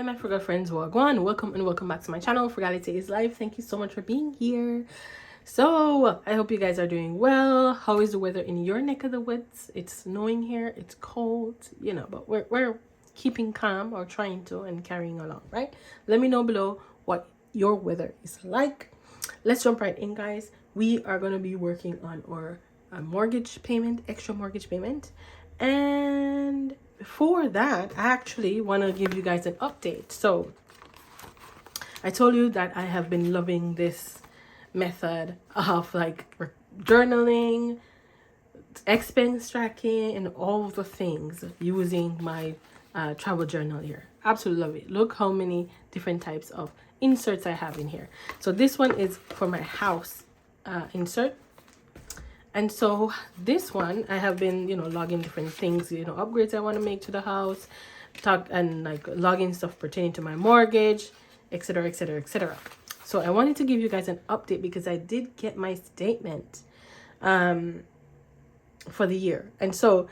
Hey my frugal friends, welcome and welcome back to my channel, Frugality Is Life. Thank you so much for being here. So I hope you guys are doing well. How is the weather in your neck of the woods? It's snowing here, it's cold, but we're keeping calm, or trying to, and carrying along, right? Let me know below what your weather is like. Let's jump right in, guys. We are going to be working on our mortgage payment, extra mortgage payment. And before that, I actually want to give you guys an update. So I told you that I have been loving this method of like journaling, expense tracking, and all the things using my travel journal here. Absolutely love it. Look how many different types of inserts I have in here. So this one is for my house insert. And so this one, I have been, logging different things, upgrades I want to make to the house, logging stuff pertaining to my mortgage, etc., etc., etc. So I wanted to give you guys an update because I did get my statement for the year. And so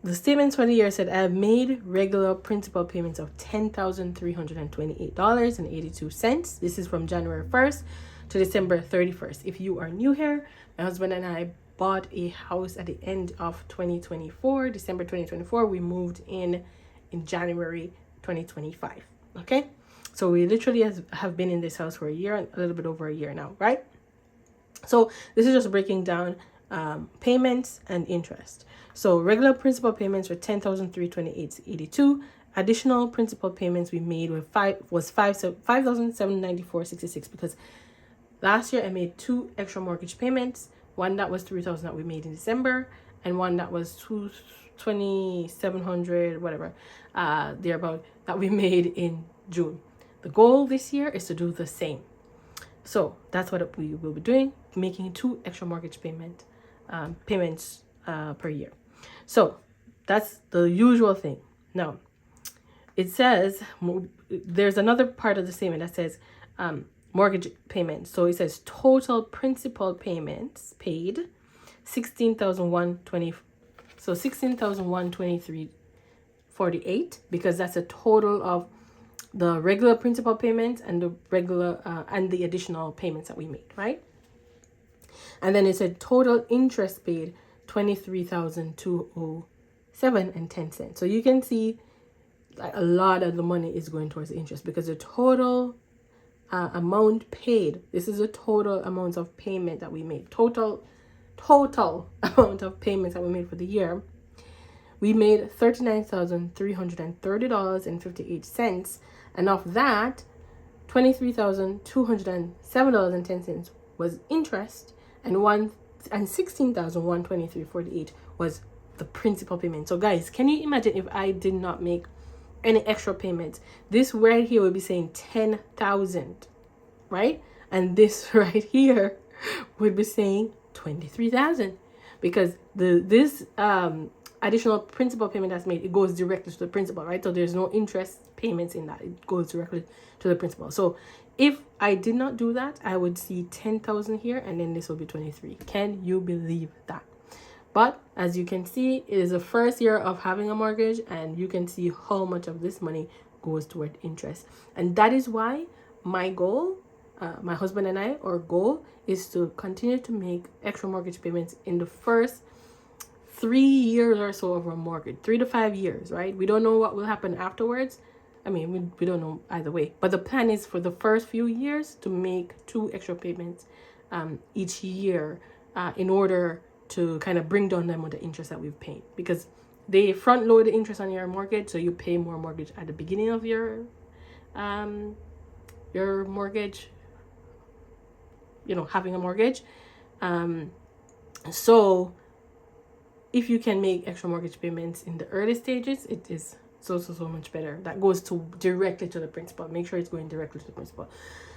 the statements for the year said I have made regular principal payments of $10,328.82. This is from January 1st to December 31st. If you are new here, my husband and I bought a house at the end of 2024, December 2024. We moved in January 2025. Okay, so we literally have been in this house for a year, a little bit over a year now, right? So this is just breaking down payments and interest. So regular principal payments were $10,328.82. Additional principal payments we made were $5,794.66 because last year I made two extra mortgage payments. One that was $3,000 that we made in December, and one that was $2,700, whatever, thereabout, that we made in June. The goal this year is to do the same. So that's what we will be doing, making two extra mortgage payments per year. So that's the usual thing. Now, it says there's another part of the statement that says mortgage payments. So it says total principal payments paid $16,120. So $16,123.48, because that's a total of the regular principal payments and the regular and the additional payments that we made, right? And then it said total interest paid $23,207.10. So you can see a lot of the money is going towards the interest because the total amount paid, this is the total amount of payment that we made, total amount of payments that we made for the year. We made $39,330.58, and of that $23,207.10 was interest, and $16,123.48 was the principal payment. So guys, can you imagine if I did not make any extra payments? This right here would be saying 10,000, right? And this right here would be saying 23,000, because this additional principal payment that's made, it goes directly to the principal, right? So there's no interest payments in that. It goes directly to the principal. So if I did not do that, I would see 10,000 here, and then this will be 23. Can you believe that? But as you can see, it is the first year of having a mortgage, and you can see how much of this money goes toward interest. And that is why my goal, my husband and I, our goal is to continue to make extra mortgage payments in the first 3 years or so of our mortgage, 3 to 5 years, right? We don't know what will happen afterwards. I mean, we don't know either way. But the plan is for the first few years to make 2 extra payments each year in order to kind of bring down the amount of interest that we've paid, because they front load the interest on your mortgage, so you pay more mortgage at the beginning of your mortgage, having a mortgage. So if you can make extra mortgage payments in the early stages, it is so much better. That goes directly to the principal. Make sure it's going directly to the principal.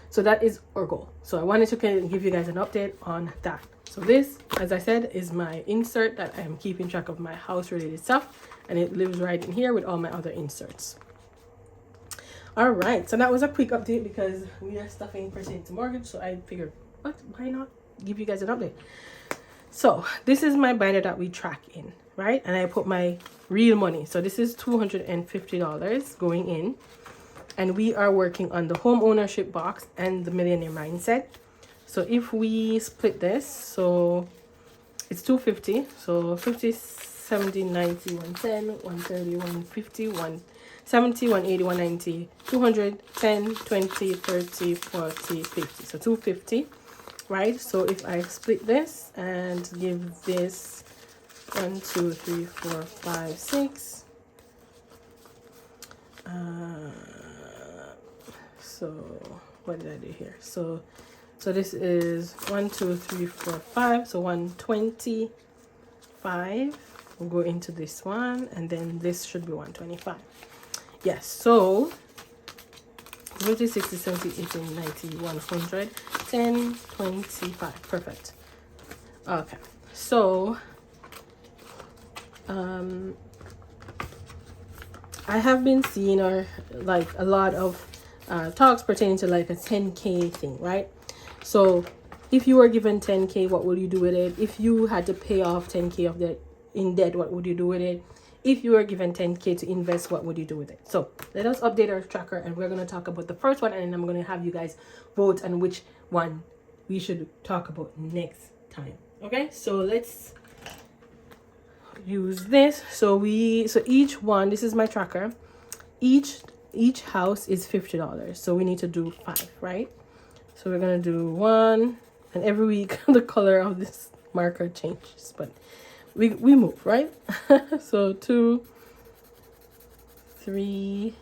So that is our goal. So I wanted to kind of give you guys an update on that. So this, as I said, is my insert that I am keeping track of my house related stuff, and it lives right in here with all my other inserts. All right, so that was a quick update because we are stuffing pertaining to mortgage, so I figured, why not give you guys an update? So this is my binder that we track in, right? And I put my real money. So this is $250 going in. and we are working on the home ownership box and the millionaire mindset. So if we split this, so it's 250, so 50, 70, 90, 110, 130, 150, 170, 180, 190, 200, 10, 20, 30, 40, 50. So 250, right? So if I split this and give this 1, 2, 3, 4, 5, 6. So what did I do here? So this is 1, 2, 3, 4, 5. So 125. We'll go into this one, and then this should be 125. Yes. So 50, 60, 70, 80, 90, 100, 10, 25. Perfect. Okay. So I have been seeing like a lot of talks pertaining to like a 10K thing, right? So if you were given 10K, what will you do with it? If you had to pay off 10K of debt in debt, what would you do with it? If you were given 10K to invest, what would you do with it? So let us update our tracker, and we're going to talk about the first one, and then I'm going to have you guys vote on which one we should talk about next time. Okay, so let's use this. So each one, this is my tracker, each house is $50, so we need to do 5, right? So we're gonna do 1, and every week the color of this marker changes, but we move, right? So 2, 3,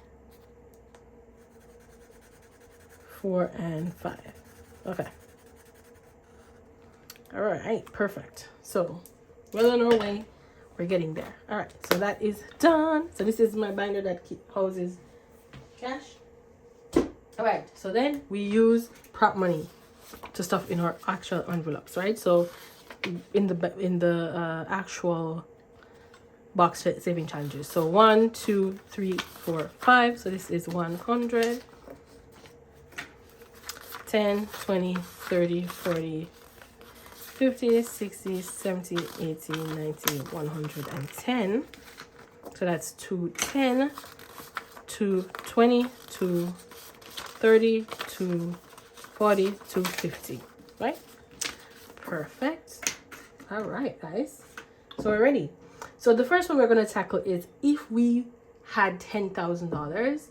4, and 5. Okay, all right, perfect. So well on our way. We're getting there. All right, so that is done. So this is my binder that houses cash. All right, so then we use prop money to stuff in our actual envelopes, right? So in the actual box saving challenges. So 1, 2, 3, 4, 5. So this is 100, 10, 20, 30, 40, 50, 60, 70, 80, 90, 110. So that's 210, 220, 230, 240, 250, right? Perfect. All right, guys. So we're ready. So the first one we're going to tackle is if we had $10,000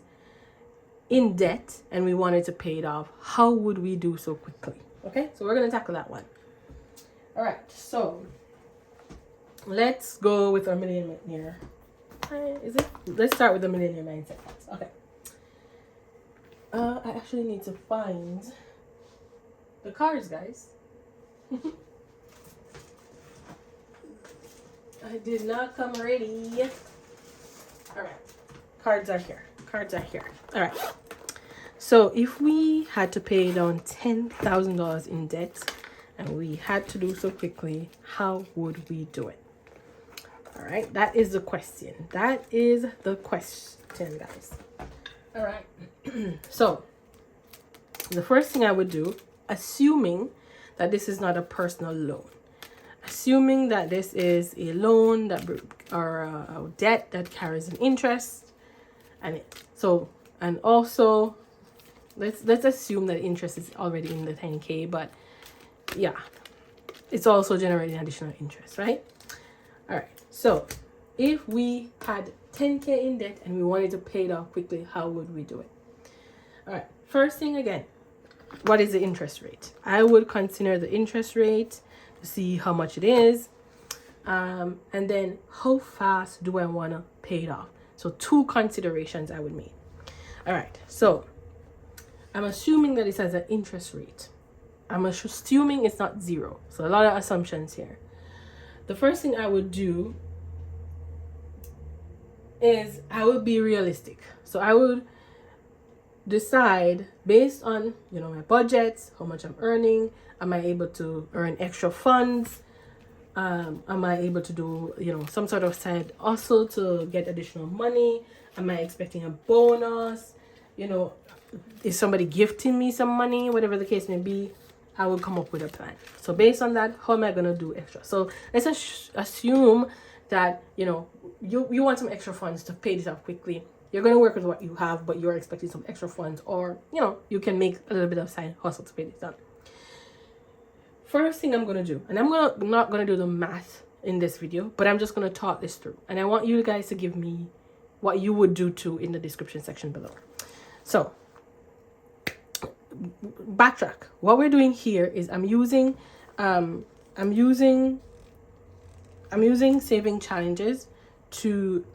in debt and we wanted to pay it off, how would we do so quickly? Okay, so we're going to tackle that one. All right, so let's go with our millionaire. Let's start with the millionaire mindset. Okay. I actually need to find the cards, guys. I did not come ready. All right, cards are here. All right. So if we had to pay down $10,000 in debt, and we had to do so quickly, how would we do it? All right, that is the question. Guys. All right. So the first thing I would do, assuming that this is not a personal loan, assuming that this is a loan or a debt that carries an interest, and also let's assume that interest is already in the 10K, but yeah, it's also generating additional interest, right? All right, so if we had 10K in debt and we wanted to pay it off quickly, how would we do it? All right, first thing again, what is the interest rate? I would consider the interest rate to see how much it is, and then how fast do I want to pay it off? So 2 considerations I would make. All right, so I'm assuming that it has an interest rate. I'm assuming it's not 0. So a lot of assumptions here. The first thing I would do is I would be realistic. So I would decide based on, my budgets, how much I'm earning. Am I able to earn extra funds? Am I able to do, some sort of side hustle to get additional money? Am I expecting a bonus? Is somebody gifting me some money? Whatever the case may be, I will come up with a plan. So based on that, how am I going to do extra? So let's assume that, you know, you want some extra funds to pay this off quickly. You're going to work with what you have, but you're expecting some extra funds, or, you know, you can make a little bit of side hustle to pay this down. First thing I'm going to do, and I'm not going to do the math in this video, but I'm just going to talk this through. And I want you guys to give me what you would do too in the description section below. So, backtrack. What we're doing here is I'm using saving challenges to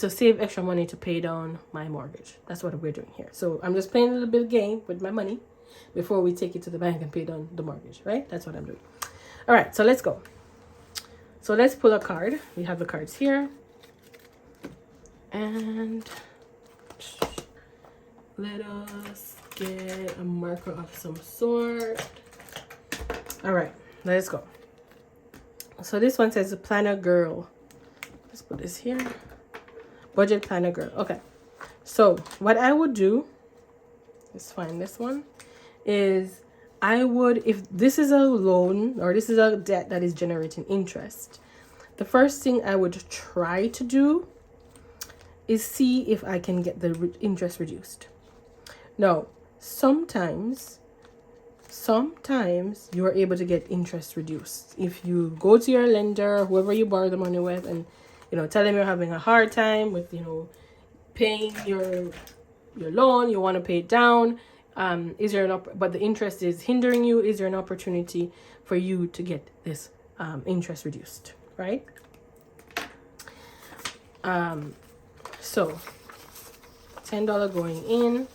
save extra money to pay down my mortgage. That's what we're doing here. So I'm just playing a little bit of game with my money before we take it to the bank and pay down the mortgage, right? That's what I'm doing. All right, so let's go. So let's pull a card. We have the cards here. And let us get a marker of some sort. All right, let's go. So this one says Planner Girl. Let's put this here. Budget Planner Girl. Okay. So what I would do, let's find this one, is I would, if this is a loan or this is a debt that is generating interest, the first thing I would try to do is see if I can get the interest reduced. Now, sometimes you are able to get interest reduced if you go to your lender, whoever you borrow the money with, and, you know, tell them you're having a hard time with, you know, paying your loan, you want to pay it down. Is there but the interest is hindering you? Is there an opportunity for you to get this interest reduced, right? So $10 going in.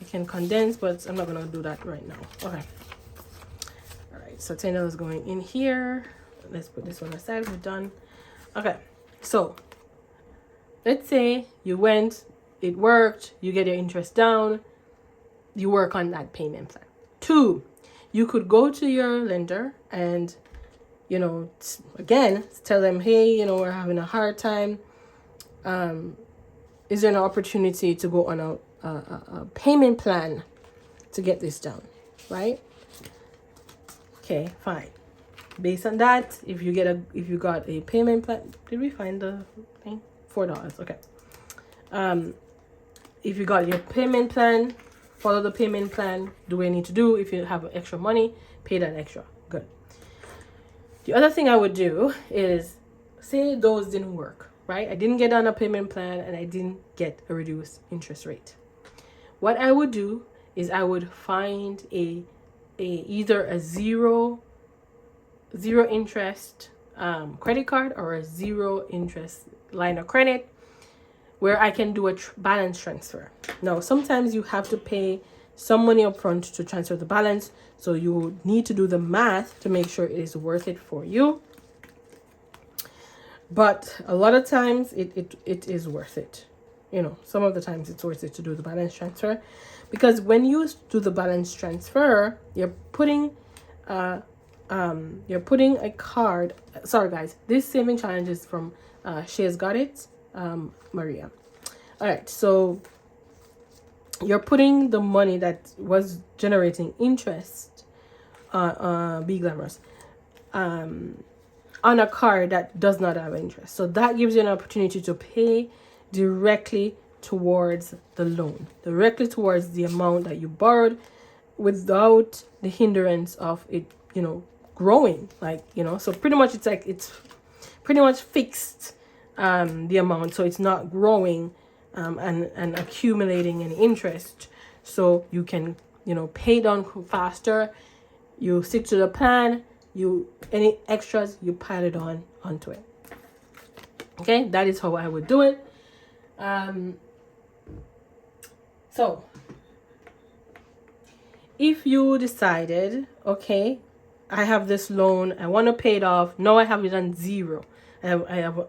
You can condense, but I'm not gonna do that right now. Okay. All right, so $10 going in here. Let's put this one aside. We're done. Okay, so let's say you went, it worked, you get your interest down, you work on that payment plan. 2, you could go to your lender and, you know, again, tell them, hey, you know, we're having a hard time. Is there an opportunity to go on a payment plan to get this down, right? Okay, fine. Based on that, if you got a payment plan, did we find the thing? $4. Okay. If you got your payment plan, follow the payment plan. Do what you need to do. If you have extra money, pay that extra. Good. The other thing I would do is, say those didn't work, right? I didn't get on a payment plan and I didn't get a reduced interest rate. What I would do is I would find either a zero interest credit card or a zero interest line of credit where I can do a balance transfer. Now, sometimes you have to pay some money up front to transfer the balance, so you need to do the math to make sure it is worth it for you. But a lot of times it is worth it. You know, some of the times it's worth it to do the balance transfer, because when you do the balance transfer, you're putting a card. Sorry guys, this saving challenge is from She's Got It, Maria. All right, so you're putting the money that was generating interest, be glamorous, on a card that does not have interest. So that gives you an opportunity to pay directly towards the loan, directly towards the amount that you borrowed, without the hindrance of it, you know, growing. Like, you know, so pretty much it's pretty much fixed, the amount, so it's not growing and accumulating any interest, so you can, you know, pay down faster. You stick to the plan. Any extras, you pile it onto it. Okay, that is how I would do it. So if you decided, okay, I have this loan, I want to pay it off, now I have it on zero. I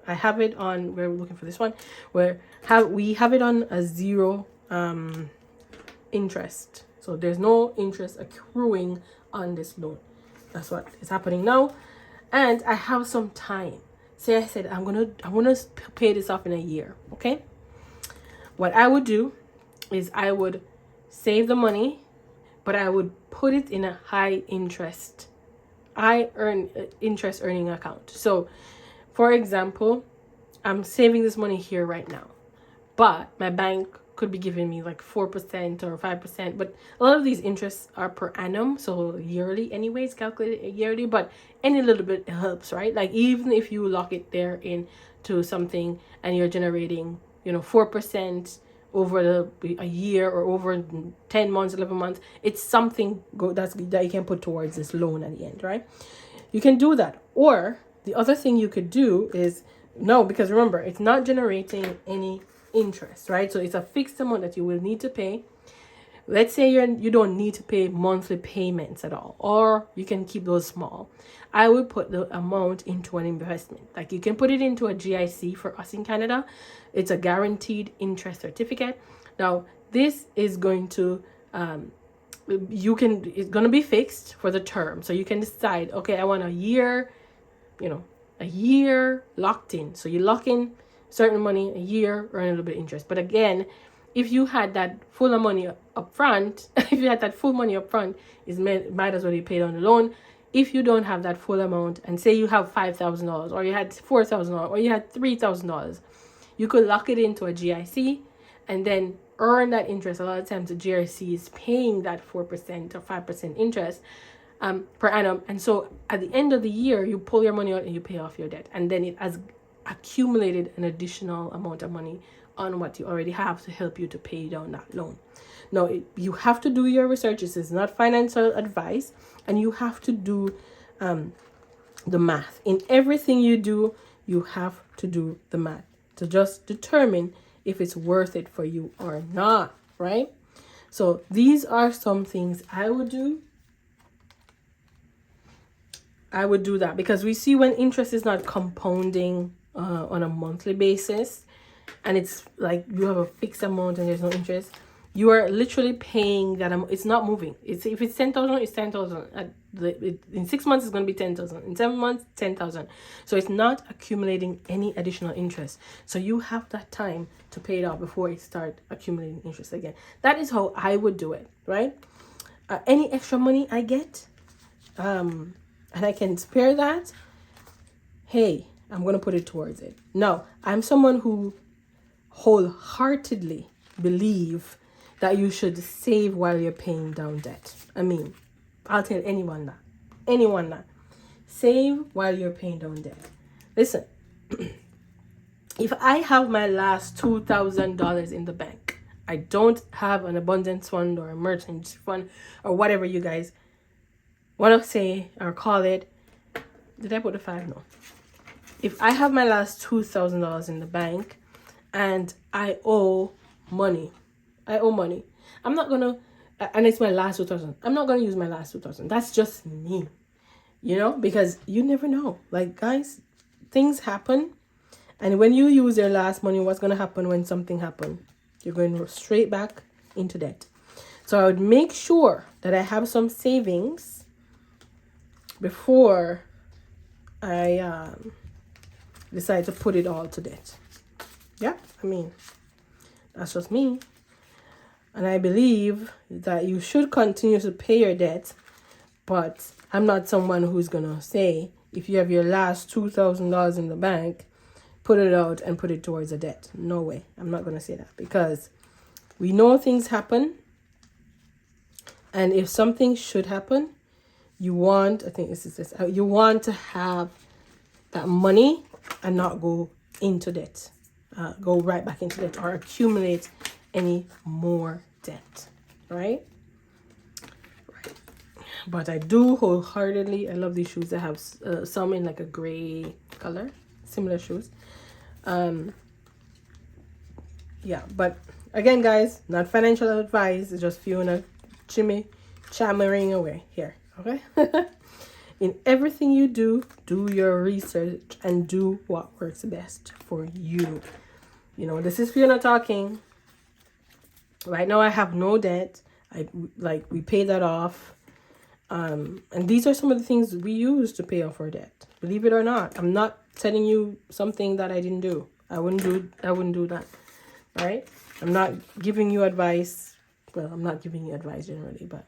have it on, we're looking for this one, where we have it on a zero interest. So there's no interest accruing on this loan. That's what is happening now. And I have some time. Say I said I want to pay this off in a year. Okay, what I would do is I would save the money, but I would put it in a high interest I earn interest earning account. So for example, I'm saving this money here right now, but my bank could be giving me like 4% or 5%, but a lot of these interests are per annum, so yearly anyways, calculated yearly, but any little bit helps, right? Like even if you lock it there into something and you're generating 4% over a year or over 10 months, 11 months, it's something that you can put towards this loan at the end, right? You can do that. Or the other thing you could do is, no, because remember, it's not generating any interest, right? So it's a fixed amount that you will need to pay. Let's say you don't need to pay monthly payments at all, or you can keep those small. I would put the amount into an investment. Like you can put it into a GIC for us in Canada. It's a guaranteed interest certificate. Now this is going to it's going to be fixed for the term, so you can decide, okay, I want a year, a year locked in. So you lock in certain money, a year, earn a little bit of interest. But again, if you had that full money up front, it might as well you pay down the loan. If you don't have that full amount, and say you have $5,000, or you had $4,000, or you had $3,000, you could lock it into a GIC and then earn that interest. A lot of times the GIC is paying that 4% or 5% interest per annum, and so at the end of the year you pull your money out and you pay off your debt, and then it has accumulated an additional amount of money on what you already have to help you to pay down that loan. Now you have to do your research. This is not financial advice, and you have to do the math. In everything you do, you have to do the math to just determine if it's worth it for you or not, right? So these are some things I would do. I would do that because we see when interest is not compounding on a monthly basis, and it's like you have a fixed amount and there's no interest, you are literally paying that amount. It's not moving. If it's 10,000, it's 10,000. In 6 months, it's going to be 10,000. In 7 months, 10,000. So it's not accumulating any additional interest. So you have that time to pay it off before it start accumulating interest again. That is how I would do it, right? Any extra money I get, and I can spare that, hey, I'm going to put it towards it. No, I'm someone who wholeheartedly believe that you should save while you're paying down debt. I mean, I'll tell anyone that. Save while you're paying down debt. Listen, if I have my last $2,000 in the bank, I don't have an abundance fund or emergency fund or whatever you guys want to say or call it. Did I put the 5? No. If I have my last $2,000 in the bank and I owe money, I'm not going to, and it's my last 2,000. I'm not going to use my last 2,000. That's just me, because you never know. Like, guys, things happen. And when you use your last money, what's going to happen when something happens? You're going straight back into debt. So I would make sure that I have some savings before I decide to put it all to debt. Yeah, I mean, that's just me. And I believe that you should continue to pay your debt, but I'm not someone who's going to say, if you have your last $2,000 in the bank, put it out and put it towards a debt. No way. I'm not going to say that, because we know things happen. And if something should happen, you want to have that money and not go into debt, go right back into debt or accumulate any more debt, right? But I do wholeheartedly, I love these shoes. I have some in like a gray color, similar shoes. Yeah, but again, guys, not financial advice. It's just Fiona chammering away here, okay? In everything you do your research and do what works best for you. This is Fiona talking. Right now I have no debt. We pay that off. And these are some of the things we use to pay off our debt. Believe it or not. I'm not telling you something that I didn't do. I wouldn't do that. Right? I'm not giving you advice. Well, I'm not giving you advice generally, but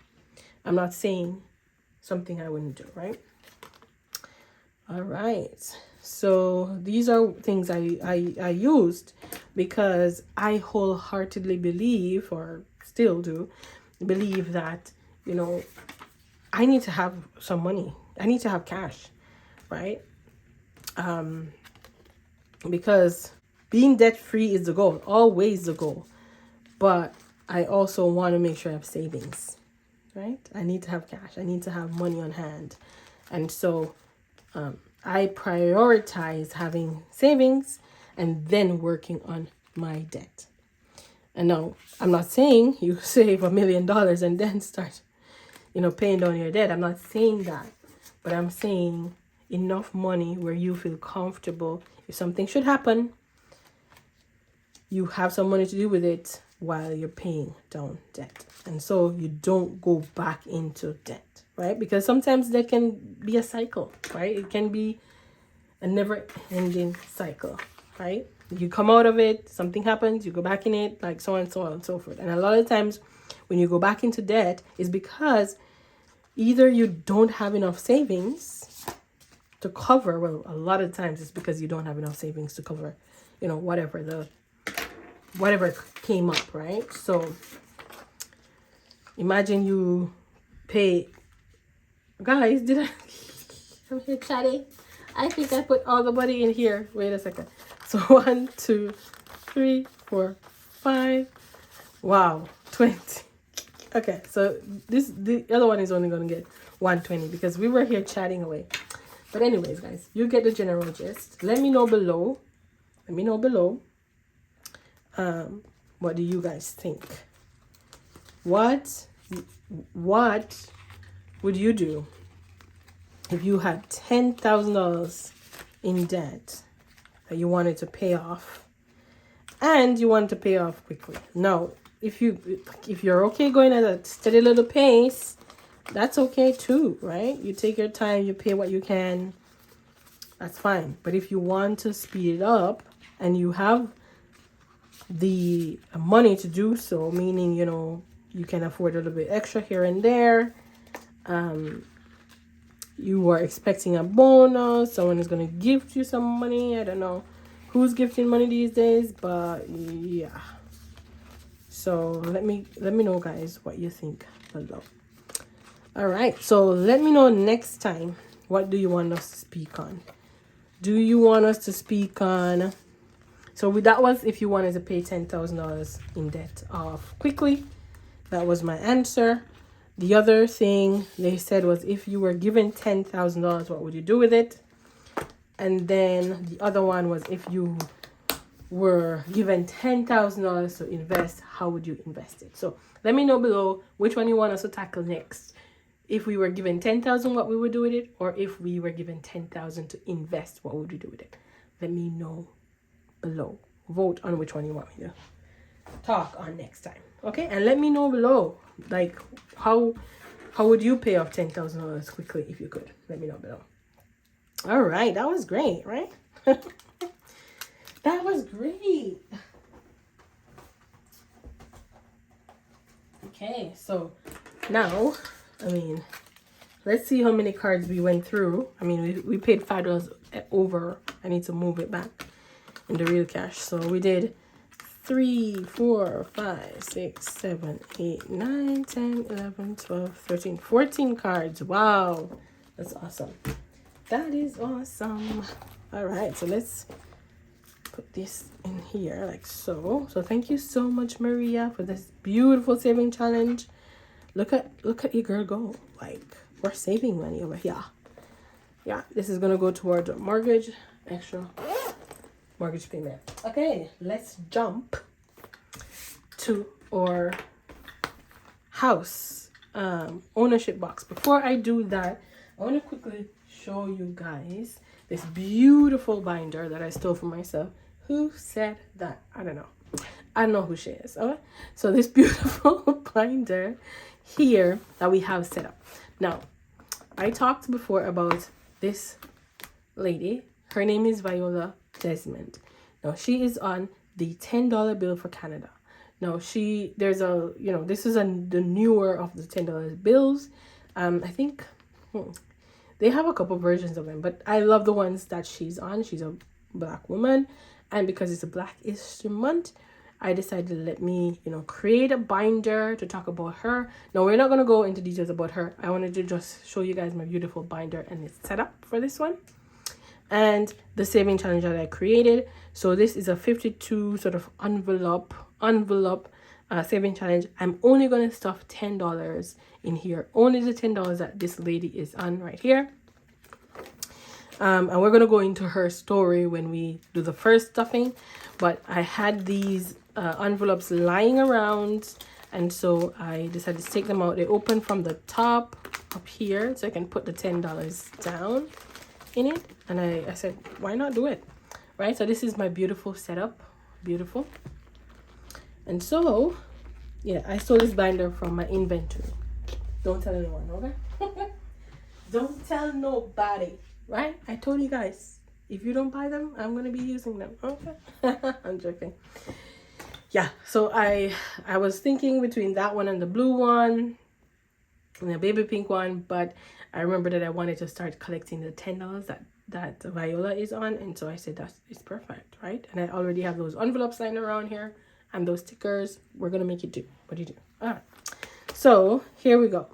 I'm not saying something I wouldn't do, right? All right. So these are things I used because I wholeheartedly believe, or still do believe, that, you know, I need to have some money. I need to have cash, right? Because being debt free is the goal, always the goal. But I also want to make sure I have savings, right? I need to have cash. I need to have money on hand. And so I prioritize having savings and then working on my debt. And now, I'm not saying you save $1 million and then start, paying down your debt. I'm not saying that. But I'm saying enough money where you feel comfortable. If something should happen, you have some money to do with it while you're paying down debt. And so you don't go back into debt, right? Because sometimes that can be a cycle, right? It can be a never-ending cycle, right? You come out of it, something happens, you go back in it, like so on and so forth. And a lot of times when you go back into debt is because either you don't have enough savings to cover, well, a lot of times it's because you don't have enough savings to cover, whatever came up, right? So imagine you pay, guys, did I, I'm here chatting. I think I put all the money in here. Wait a second. So 1, 2, 3, 4, 5. Wow, 20. Okay, so the other one is only going to get 120 because we were here chatting away. But anyways, guys, you get the general gist. Let me know below. What do you guys think? What would you do if you had $10,000 in debt that you wanted to pay off, and you wanted to pay off quickly? Now, if you're okay going at a steady little pace, that's okay too, right? You take your time, you pay what you can, that's fine. But if you want to speed it up and you have the money to do so, meaning, you can afford a little bit extra here and there, you are expecting a bonus, someone is going to gift you some money. I don't know who's gifting money these days, but yeah. So let me know, guys, what you think below. All right, so let me know next time, what do you want us to speak on? Do you want us to speak on, so that was if you wanted to pay $10,000 in debt off quickly. That was my answer. The other thing they said was, if you were given $10,000, what would you do with it? And then the other one was, if you were given $10,000 to invest, how would you invest it? So let me know below which one you want us to tackle next. If we were given $10,000, what we would do with it, or if we were given $10,000 to invest, what would we do with it? Let me know below. Vote on which one you want me to talk on next time. Okay, and let me know below, like, how would you pay off $10,000 quickly if you could? Let me know below. All right, that was great, right? That was great. Okay, so now, let's see how many cards we went through. We paid $5 over. I need to move it back in the real cash. So we did 3, 4, 5, 6, 7, 8, 9, 10, 11, 12, 13, 14 cards. Wow, that's awesome. That is awesome. All right, so let's put this in here like so. So thank you so much, Maria, for this beautiful saving challenge. Look at your girl go. Like, we're saving money over here. Yeah, this is gonna go towards mortgage, extra mortgage payment. Okay, let's jump to our house ownership box. Before I do that, I want to quickly show you guys this beautiful binder that I stole for myself. Who said that? I don't know who she is. Okay, so this beautiful binder here that we have set up. Now, I talked before about this lady. Her name is Viola Desmond. Now, she is on the $10 bill for Canada. Now, this is the newer of the $10 bills. I think They have a couple versions of them, but I love the ones that she's on. She's a Black woman, and because it's a Black-ish month, I decided to let me, create a binder to talk about her. Now, we're not going to go into details about her. I wanted to just show you guys my beautiful binder and its setup for this one. And the saving challenge that I created. So this is a 52 sort of envelope saving challenge. I'm only going to stuff $10 in here. Only the $10 that this lady is on right here. And we're going to go into her story when we do the first stuffing. But I had these envelopes lying around, and so I decided to take them out. They open from the top up here, so I can put the $10 down in it. And I said, why not do it? Right? So this is my beautiful setup. Beautiful. And so, yeah, I stole this binder from my inventory. Don't tell anyone, okay? Don't tell nobody. Right? I told you guys, if you don't buy them, I'm going to be using them. Okay? I'm joking. Yeah, so I was thinking between that one and the blue one and the baby pink one, but I remember that I wanted to start collecting the $10 that Viola is on, and so I said it's perfect, right? And I already have those envelopes lying around here and those stickers. We're going to make it do what you do. All right. So here we go.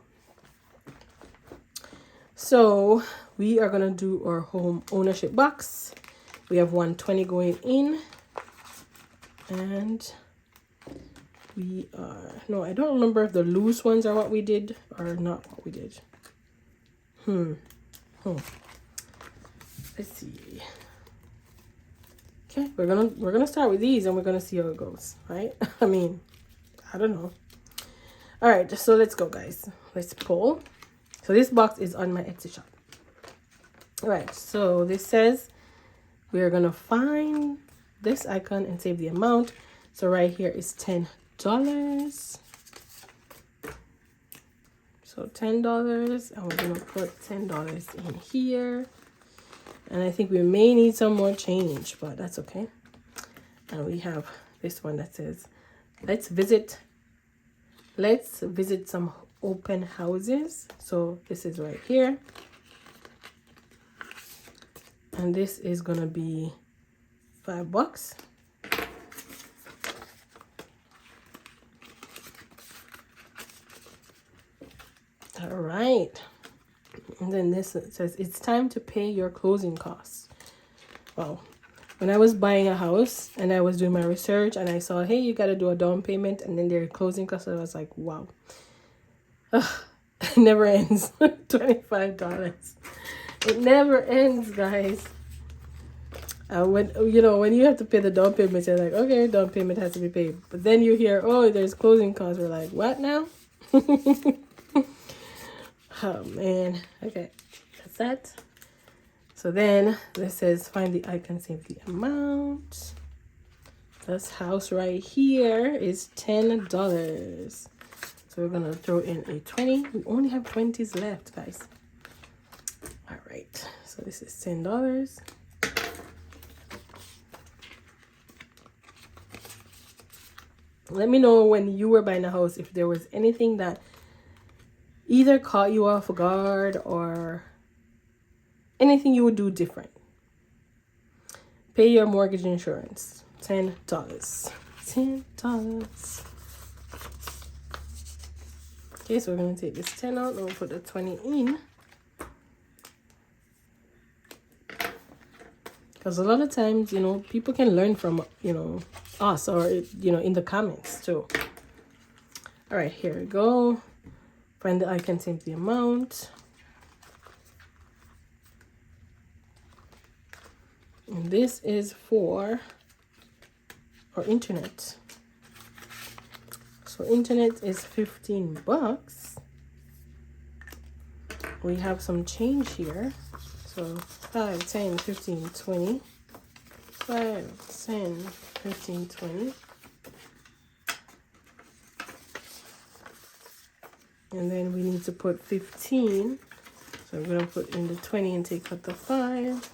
So we are going to do our home ownership box. We have 120 going in. And we are... No, I don't remember if the loose ones are what we did or not what we did. Let's see. Okay, we're gonna start with these and we're gonna see how it goes, right? I mean, I don't know. All right, so let's go, guys. Let's pull. So this box is on my Etsy shop. All right, so this says we are gonna find this icon and save the amount. So right here is $10. So $10, and we're gonna put $10 in here. And I think we may need some more change, but that's okay. And we have this one that says, let's visit some open houses. So this is right here. And this is gonna be $5. All right. And then this says, it's time to pay your closing costs. Wow. When I was buying a house and I was doing my research and I saw, hey, you got to do a down payment and then their closing costs, I was like, wow. Ugh, it never ends. $25. It never ends, guys. When you have to pay the down payment, you're like, okay, down payment has to be paid. But then you hear, oh, there's closing costs. We're like, what now? Oh, man. Okay, that's that. So then this says, find the icon, save the amount. This house right here is $10. So we're going to throw in a 20. We only have 20s left, guys. All right. So this is $10. Let me know when you were buying a house if there was anything that either caught you off guard or anything you would do different. Pay your mortgage insurance. $10. $10. Okay, so we're going to take this 10 out and we'll put the 20 in. Because a lot of times, people can learn from, us or, in the comments too. All right, here we go. Find the icon, save the amount. And this is for our internet. So internet is $15. We have some change here. So 5, 10, 15, 20. 5, 10, 15, 20. And then we need to put 15. So we're going to put in the 20 and take out the 5.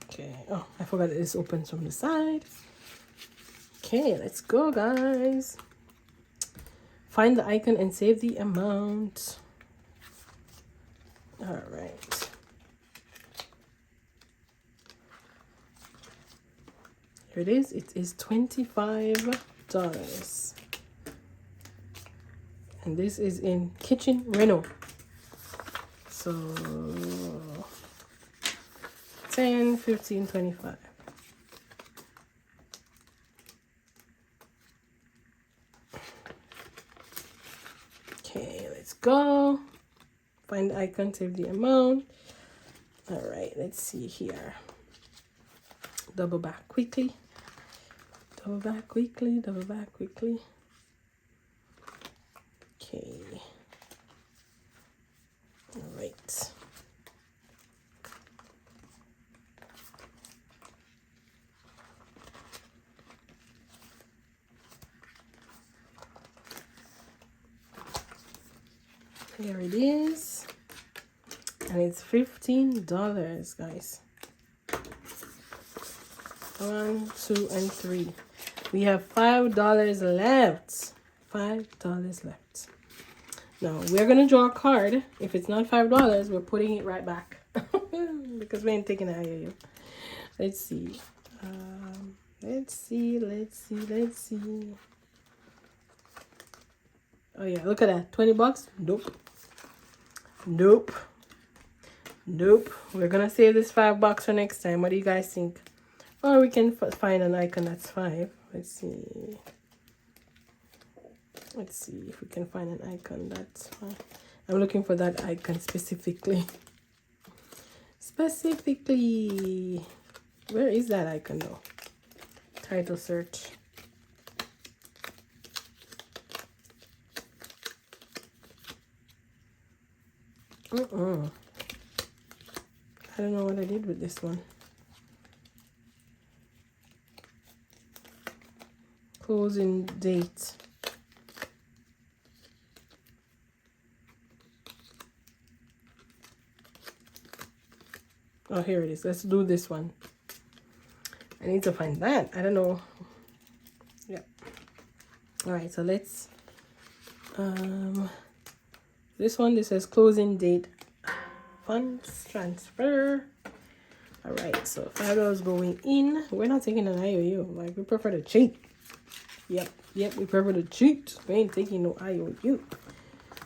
Okay. Oh, I forgot that this opens from the side. Okay, let's go, guys. Find the icon and save the amount. All right. Here it is. It is $25. And this is in kitchen reno. So 10, 15, 25. Okay, let's go. Find the icon, save the amount. All right, let's see here. Double back quickly. Double back quickly, double back quickly. Okay. All right. Here it is. And it's $15, guys. 1, 2, and 3. We have $5 left. $5 left. Now we're gonna draw a card. If it's not $5, we're putting it right back because we ain't taking it out of you. Let's see. Let's see. Oh yeah, look at that. $20. Nope. We're gonna save this $5 for next time. What do you guys think? Or we can find an icon that's $5. Let's see. Let's see if we can find an icon that's $5. I'm looking for that icon specifically. Where is that icon though? Title search. I don't know what I did with this one. Closing date. Oh, here it is. Let's do this one. I need to find that. I don't know. Yeah. All right, so let's this one, this says closing date, funds transfer. All right, so $5 going in. We're not taking an IOU. Like, we prefer to cheat. Yep, we prefer to cheat. We ain't taking no IOU.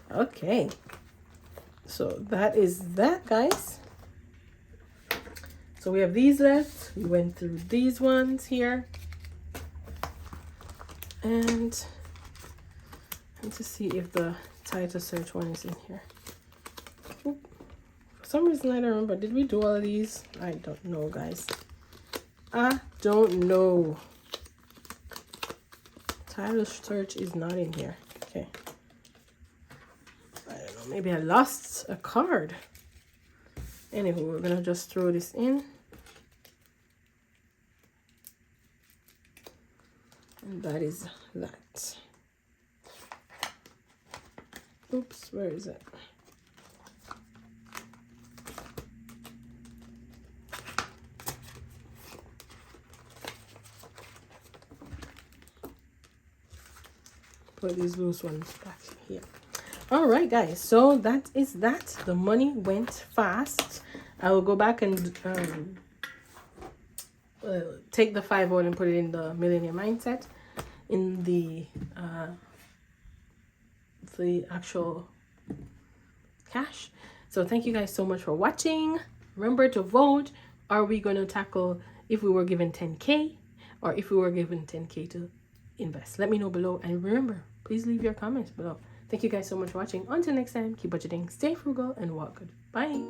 Okay, so that is that, guys. So we have these left. We went through these ones here. And to see if the title search one is in here. Oop. For some reason I don't remember. Did we do all of these? I don't know, guys. I don't know. Title search is not in here. Okay. I don't know. Maybe I lost a card. Anyway, we're gonna just throw this in. And that is that. Oops, where is it? Put these loose ones back here. All right, guys, so that is that. The money went fast. I will go back and take the $5 out and put it in the Millionaire mindset in the actual cash. So thank you guys so much for watching. Remember to vote. Are we going to tackle if we were given 10K or if we were given 10K to invest? Let me know below, and remember, please leave your comments below. Thank you guys so much for watching. Until next time, keep budgeting, stay frugal, and walk good. Bye.